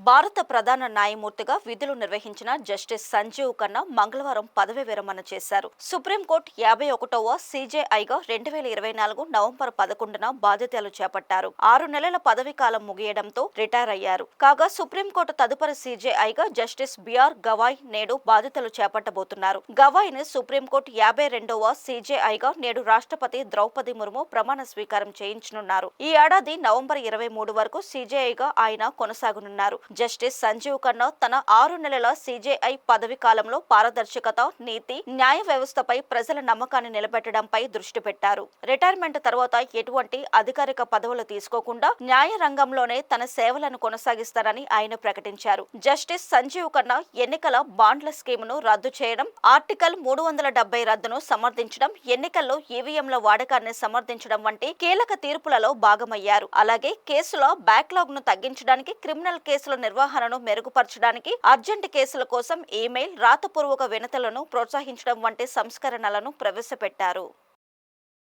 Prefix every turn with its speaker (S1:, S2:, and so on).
S1: భారత ప్రధాన న్యాయమూర్తిగా విధులు నిర్వహించిన జస్టిస్ సంజీవ్ ఖన్నా మంగళవారం పదవి విరమణ చేశారు. సుప్రీంకోర్టు 51వ సీజేఐగా 2024 నవంబర్ 11న బాధ్యతలు చేపట్టారు. 6 నెలల పదవీ కాలం ముగియడంతో రిటైర్ అయ్యారు. కాగా సుప్రీంకోర్టు తదుపరి సీజేఐగా జస్టిస్ బిఆర్ గవాయ్ నేడు బాధ్యతలు చేపట్టబోతున్నారు. గవాయ్ ని సుప్రీంకోర్టు 52వ సీజేఐగా నేడు రాష్ట్రపతి ద్రౌపది ముర్ము ప్రమాణ స్వీకారం చేయించనున్నారు. ఈ ఏడాది నవంబర్ 23 వరకు సీజేఐగా ఆయన కొనసాగనున్నారు. జస్టిస్ సంజీవ్ ఖన్నా తన 6 నెలల సీజేఐ పదవి కాలంలో పారదర్శకత, నీతి, న్యాయ వ్యవస్థపై ప్రజల నమ్మకాన్ని నిలబెట్టడంపై దృష్టి పెట్టారు. రిటైర్మెంట్ తర్వాత ఎటువంటి అధికారిక పదవులు తీసుకోకుండా న్యాయ రంగంలోనే తన సేవలను కొనసాగిస్తారని ఆయన ప్రకటించారు. జస్టిస్ సంజీవ్ ఖన్నా ఎన్నికల బాండ్ల స్కీమును రద్దు చేయడం, ఆర్టికల్ 370 రద్దును సమర్థించడం, ఎన్నికల్లో ఈవీఎంల వాడకాన్ని సమర్థించడం వంటి కీలక తీర్పులలో భాగమయ్యారు. అలాగే కేసుల బ్యాక్లాగ్ ను తగ్గించడానికి, క్రిమినల్ కేసుల నిర్వహణను మెరుగుపరచడానికి, అర్జెంట్ కేసుల కోసం ఈమెయిల్, రాతపూర్వక వినతులను ప్రోత్సహించడం వంటి సంస్కరణలను ప్రవేశపెట్టారు.